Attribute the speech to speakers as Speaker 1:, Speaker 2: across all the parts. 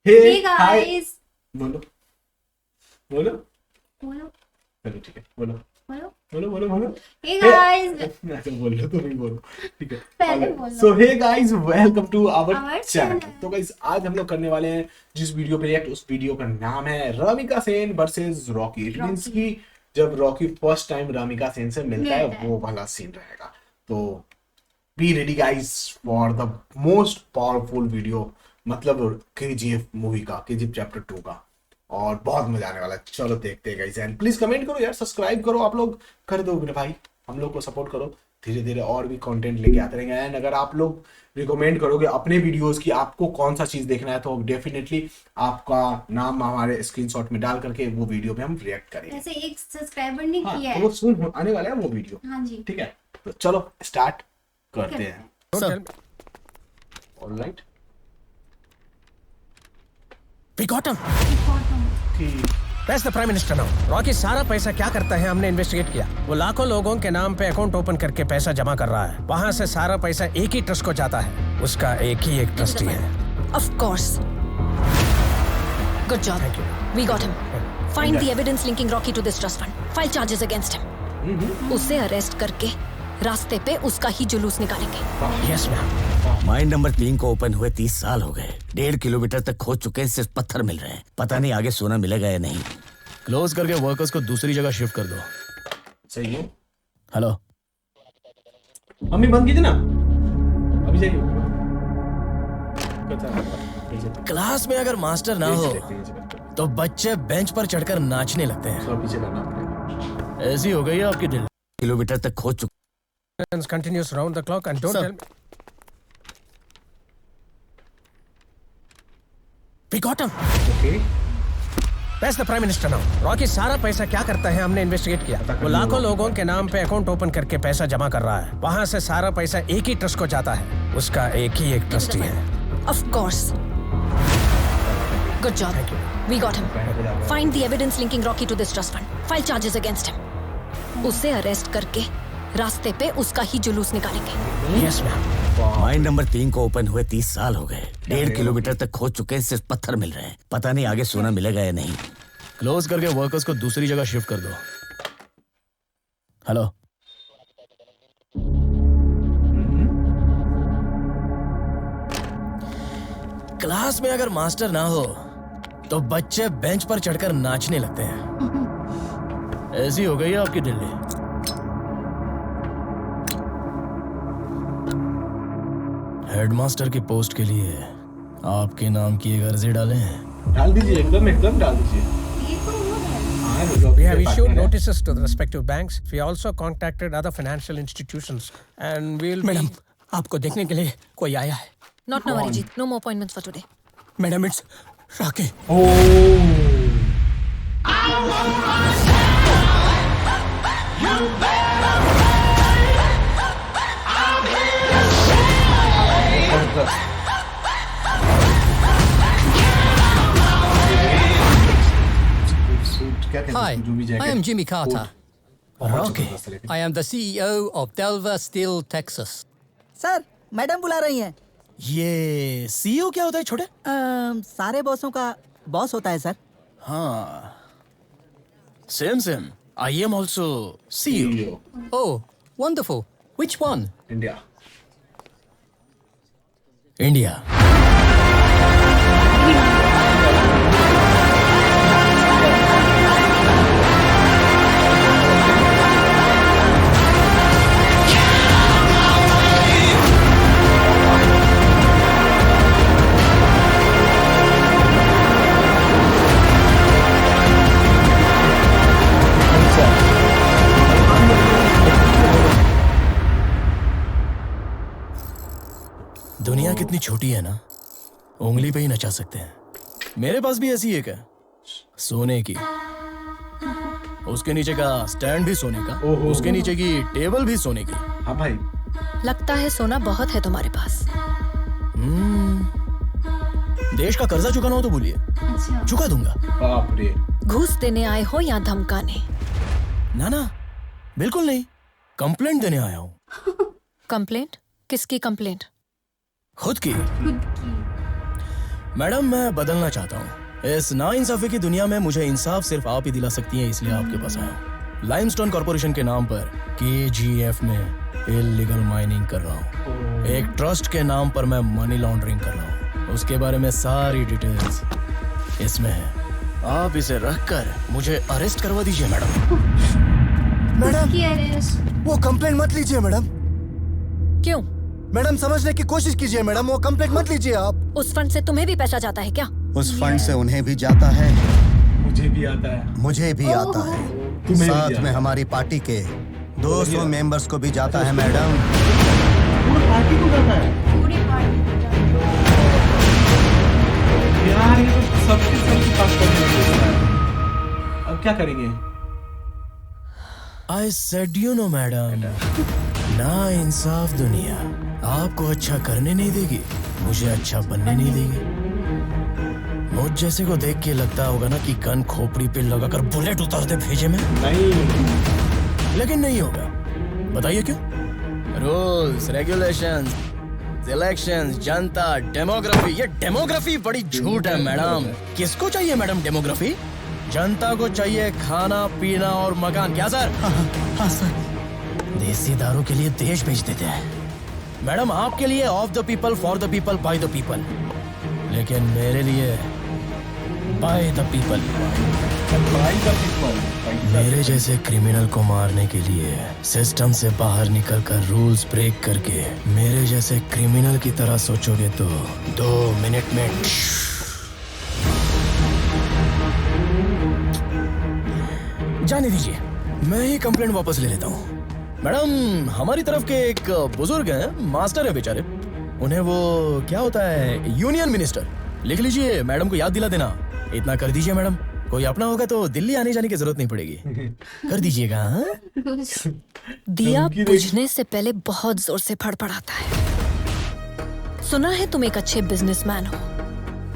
Speaker 1: Hey guys.
Speaker 2: बोलो बोलो
Speaker 1: बोलो
Speaker 2: चलो ठीक है बोलो
Speaker 1: बोलो
Speaker 2: बोलो बोलो बोलो
Speaker 1: Hey guys.
Speaker 2: ऐसे बोल लो तुम ही बोलो ठीक है
Speaker 1: पहले बोलो।
Speaker 2: So hey guys welcome to our
Speaker 1: Our
Speaker 2: channel.
Speaker 1: channel।
Speaker 2: तो गाइस आज हम लोग करने वाले हैं जिस वीडियो पे रिएक्ट, उस वीडियो का नाम है Ramika Sen versus Rocky. It means कि जब Rocky first time Ramika Sen से मिलता है वो वाला सीन रहेगा। तो be ready guys for the most powerful video, मतलब केजीएफ मूवी का, केजीएफ चैप्टर 2 का, और बहुत मजा आने वाला है। चलो देखते हैं गाइस। एंड प्लीज कमेंट करो यार, सब्सक्राइब करो, आप लोग कर दो मेरे भाई, हम लोग को सपोर्ट करो। धीरे धीरे और भी कंटेंट लेके आते रहेंगे। एंड अगर आप लोग रिकमेंड करोगे अपने वीडियोस की आपको कौन सा चीज देखना है, तो डेफिनेटली आपका नाम हमारे स्क्रीनशॉट में डाल करके वो वीडियो पे हम रिएक्ट करेंगे।
Speaker 1: ऐसे एक सब्सक्राइबर ने
Speaker 2: हाँ,
Speaker 1: किया
Speaker 2: तो
Speaker 1: है।
Speaker 2: वो सून आने वाला है वो वीडियो।
Speaker 1: हाँ जी।
Speaker 2: ठीक है, तो चलो स्टार्ट करते हैं। Alright
Speaker 3: We got him.
Speaker 2: ठीक।
Speaker 3: That's the Prime Minister now. Rocky सारा पैसा क्या करता है हमने इन्वेस्टिगेट किया। वो लाखों लोगों के नाम पे अकाउंट ओपन करके पैसा जमा कर रहा है। वहाँ से सारा पैसा एक ही ट्रस्ट को जाता है। उसका एक ही एक ट्रस्टी है।
Speaker 4: Of course. Good job.
Speaker 3: Thank you.
Speaker 4: We got him. Find the evidence linking Rocky to this trust fund. File charges against him. उसे अरेस्ट करके रास्ते पे उसका ही जुलूस निकालेंगे।
Speaker 3: Yes, ma'am.
Speaker 5: माइन नंबर 3 को ओपन हुए 30 साल हो गए। 1.5 किलोमीटर तक खोद चुके हैं, सिर्फ पत्थर मिल रहे हैं। पता नहीं आगे सोना मिलेगा या नहीं।
Speaker 3: क्लोज करके वर्कर्स को दूसरी जगह शिफ्ट कर दो।
Speaker 2: सही है।
Speaker 3: हेलो।
Speaker 2: मम्मी बंद कीजिए ना, अभी जाइए।
Speaker 3: क्लास में अगर मास्टर ना हो तो बच्चे बेंच पर चढ़कर नाचने लगते हैं। ऐसी हो गई है आपकी दिल।
Speaker 5: किलोमीटर तक खोद चुके।
Speaker 3: Continues round the clock and don't
Speaker 5: Sir.
Speaker 3: tell me. We got him.
Speaker 2: Okay
Speaker 3: That's the Prime Minister now. Rocky सारा पैसा क्या करता है हमने इन्वेस्टिगेट किया। वो लाखों लोगों के नाम पे अकाउंट ओपन करके पैसा जमा कर रहा है। वहाँ से सारा पैसा एक ही ट्रस्ट को जाता है। उसका एक ही एक ट्रस्टी है।
Speaker 4: Of course. Good job.
Speaker 3: Thank you.
Speaker 4: We got him. Find the evidence linking Rocky to this trust fund. File charges against him. उसे अरेस्ट करके रास्ते पे उसका ही जुलूस निकालेंगे।
Speaker 3: Yes, ma'am.
Speaker 5: माइन नंबर 3 को ओपन हुए 30 साल हो गए। 1.5 किलोमीटर तक खोद चुके हैं, सिर्फ पत्थर मिल रहे हैं। पता नहीं आगे सोना मिलेगा या नहीं।
Speaker 3: क्लोज करके वर्कर्स को दूसरी जगह शिफ्ट कर दो। हेलो। क्लास में अगर मास्टर ना हो तो बच्चे बेंच पर चढ़कर नाचने लगते हैं। ऐसी हो गई है आपकी दिल्ली। हेडमास्टर की पोस्ट के लिए आपके नाम की एक अर्जी डालें।
Speaker 2: डाल दीजिए, एकदम एकदम डाल दीजिए।
Speaker 1: ये तो वो है।
Speaker 2: हाँ,
Speaker 3: We have issued notices to the respective banks. We also contacted other financial institutions and we'll
Speaker 6: madam, आपको देखने के लिए कोई आया है।
Speaker 4: Not now, Arijit. No more appointments for today.
Speaker 6: Madam, it's Rocky. Hi, I am Jimmy Carter. I am the CEO of Delver Steel, Texas.
Speaker 7: Sir, madam बुला रही हैं।
Speaker 3: ये सीईओ क्या होता है छोटे?
Speaker 7: सारे बॉसों का बॉस होता है सर।
Speaker 3: हाँ, same. I am also CEO.
Speaker 6: Oh, wonderful. Which one?
Speaker 2: India.
Speaker 3: India. दुनिया कितनी छोटी है ना, उंगली पे ही नचा सकते हैं। मेरे पास भी ऐसी एक है, सोने की। उसके नीचे का स्टैंड भी सोने का, उसके नीचे की टेबल भी सोने की।
Speaker 2: हाँ भाई,
Speaker 4: लगता है सोना बहुत है तुम्हारे पास।
Speaker 3: देश का कर्जा चुकाना हो तो बोलिए,
Speaker 1: अच्छा।
Speaker 3: चुका दूंगा।
Speaker 2: बाप रे।
Speaker 4: घूस देने आए हो या धमकाने?
Speaker 3: ना, बिल्कुल नहीं। कंप्लेंट देने आया हूँ।
Speaker 4: कंप्लेंट? किसकी कंप्लेंट?
Speaker 3: खुद की।
Speaker 1: खुद की।
Speaker 3: मैडम मैं बदलना चाहता हूँ। इस नाइंसाफी की दुनिया में मुझे इंसाफ सिर्फ आप ही दिला सकती हैं, इसलिए आपके पास आया हूँ। लाइमस्टोन कॉर्पोरेशन के नाम पर KGF में इल्लीगल माइनिंग कर रहा हूँ। एक ट्रस्ट के नाम पर मैं मनी लॉन्ड्रिंग कर रहा हूँ। उसके बारे में सारी डिटेल्स इसमें है। आप इसे रखकर मुझे अरेस्ट करवा दीजिए मैडम।
Speaker 8: मैडम
Speaker 1: की अरेस्ट।
Speaker 8: वो कंप्लेंट मत लीजिए मैडम।
Speaker 4: क्यों?
Speaker 8: मैडम समझने की कोशिश कीजिए मैडम, वो कंप्लेंट मत लीजिए आप।
Speaker 4: उस फंड से तुम्हें भी पैसा जाता है क्या?
Speaker 8: उस फंड से उन्हें भी जाता है,
Speaker 2: मुझे भी आता है,
Speaker 8: मुझे भी आता है,
Speaker 2: तुम्हें भी
Speaker 8: साथ
Speaker 2: आता
Speaker 8: में
Speaker 2: है।
Speaker 8: हमारी पार्टी के 200 मेंबर्स को भी जाता है मैडम।
Speaker 2: पूरी पार्टी को जाता है
Speaker 1: पूरी पार्टी को जाता
Speaker 2: यार, ये तो सबकी बात करने है। अब क्या करेंगे?
Speaker 3: I said you know madam, ना इंसाफ दुनिया आपको अच्छा करने नहीं देगी, मुझे अच्छा बनने नहीं देगी। मुझ जैसे को देख के लगता होगा ना कि गन खोपड़ी पे लगाकर बुलेट उतार दे भेजे में,
Speaker 2: नहीं,
Speaker 3: लेकिन नहीं होगा। बताइए क्यों? रूल्स, रेगुलेशंस, इलेक्शंस, जनता, डेमोग्राफी। ये डेमोग्राफी बड़ी झूठ है मैडम। किसको चाहिए मैडम डेमोग्राफी? जनता को चाहिए खाना पीना और मकान। क्या सर?
Speaker 8: हाँ सर।
Speaker 3: देसी दारू के लिए देश बेच देते हैं मैडम, आपके लिए of the people, for the people, by the people, लेकिन मेरे लिए बाय द पीपल। मेरे जैसे क्रिमिनल को मारने के लिए सिस्टम से बाहर निकलकर रूल्स ब्रेक करके मेरे जैसे क्रिमिनल की तरह सोचोगे तो 2 मिनट में जाने दीजिए, मैं ही कंप्लेंट वापस ले लेता हूँ। मैडम हमारी तरफ के एक बुजुर्ग हैं, मास्टर है बेचारे, उन्हें वो क्या होता है, यूनियन मिनिस्टर। लिख लीजिए, मैडम को याद दिला देना। इतना कर दीजिए मैडम, कोई अपना होगा तो दिल्ली आने जाने की जरूरत नहीं पड़ेगी। कर दीजिएगा। हाँ?
Speaker 4: दिया बुझने से पहले बहुत जोर से फड़फड़ाता है। सुना है तुम एक अच्छे बिजनेसमैन हो,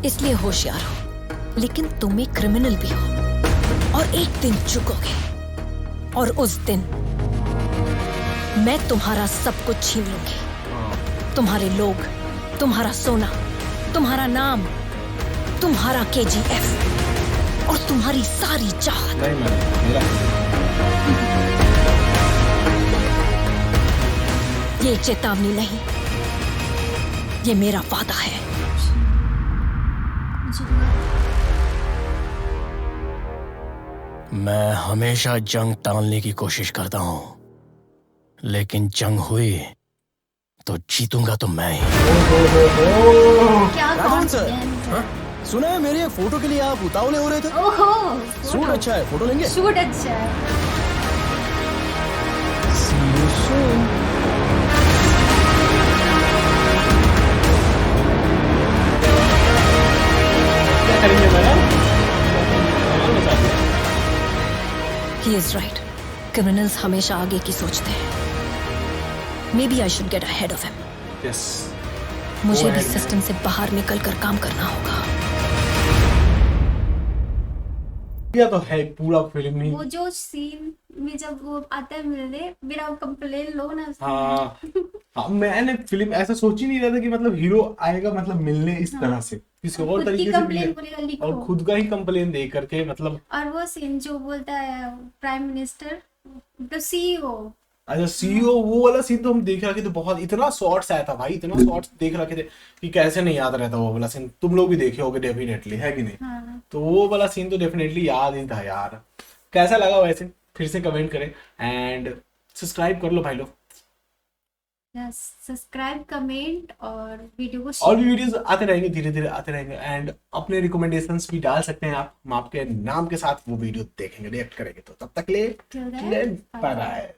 Speaker 4: इसलिए होशियार हो, लेकिन तुम एक क्रिमिनल भी हो। और एक दिन चुकोगे, और उस दिन मैं तुम्हारा सब कुछ छीन लूंगी। तुम्हारे लोग, तुम्हारा सोना, तुम्हारा नाम, तुम्हारा KGF और तुम्हारी सारी चाहत।
Speaker 2: नहीं मैडम, मेरा
Speaker 4: ये चेतावनी नहीं, ये मेरा वादा है।
Speaker 3: मैं हमेशा जंग टालने की कोशिश करता हूँ, लेकिन जंग हुई तो जीतूंगा तो मैं ही।
Speaker 1: क्या
Speaker 3: राघवन सर,
Speaker 1: confidence है।
Speaker 3: हाँ? सुना है मेरी एक फोटो के लिए आप उतावले हो रहे थे।
Speaker 1: ओहो,
Speaker 3: सूट अच्छा है, फोटो लेंगे?
Speaker 1: शूट अच्छा है।
Speaker 3: See you soon.
Speaker 2: क्या करेंगे madam?
Speaker 4: He is right. Criminals हमेशा आगे की सोचते हैं। Maybe I should get ahead of him.
Speaker 2: Yes.
Speaker 4: मुझे
Speaker 2: Go
Speaker 4: भी
Speaker 2: ahead,
Speaker 4: सिस्टम से बाहर निकलकर काम करना होगा।
Speaker 2: यह तो है पूरा फिल्म ही।
Speaker 1: वो जो सीन में जब वो आता है मिलने, मेरा कंप्लेन लो ना।
Speaker 2: हाँ, हाँ, मैंने फिल्म ऐसा सोच ही नहीं रहा था कि मतलब हीरो आएगा मतलब मिलने इस तरह से, किसी और
Speaker 1: खुद की
Speaker 2: तरीके से
Speaker 1: कंप्लेन
Speaker 2: मिले
Speaker 1: बोलेगा, लिखो।
Speaker 2: और खुद का ही कंप्लेन दे करके मतलब।
Speaker 1: और वो सीन जो बोलता है प्राइम मिनिस्टर, द CEO।
Speaker 2: अच्छा सीईओ, वो वाला सीन तो हम देख रखे थे, बहुत इतना शॉर्ट्स आया था भाई, इतना शॉर्ट्स देख रखे थे कि कैसे नहीं याद रहता वो वाला सीन। तुम लोग भी देखे होगे डेफिनेटली, है कि नहीं?
Speaker 1: हाँ।
Speaker 2: तो वो वाला सीन तो डेफिनेटली याद ही था यार। कैसा लगा वैसे फिर से कमेंट करें एंड सब्सक्राइब कर लो भाई लोग।
Speaker 1: सब्सक्राइब, कमेंट और वीडियो को
Speaker 2: और भी वीडियोस आते रहेंगे, धीरे धीरे आते रहेंगे एंड अपने रिकमेंडेशंस भी डाल सकते हैं आप, हम आपके नाम के साथ वो वीडियो देखेंगे, रिएक्ट करेंगे। तो तब तक ले
Speaker 1: शेयर।
Speaker 2: Bye bye.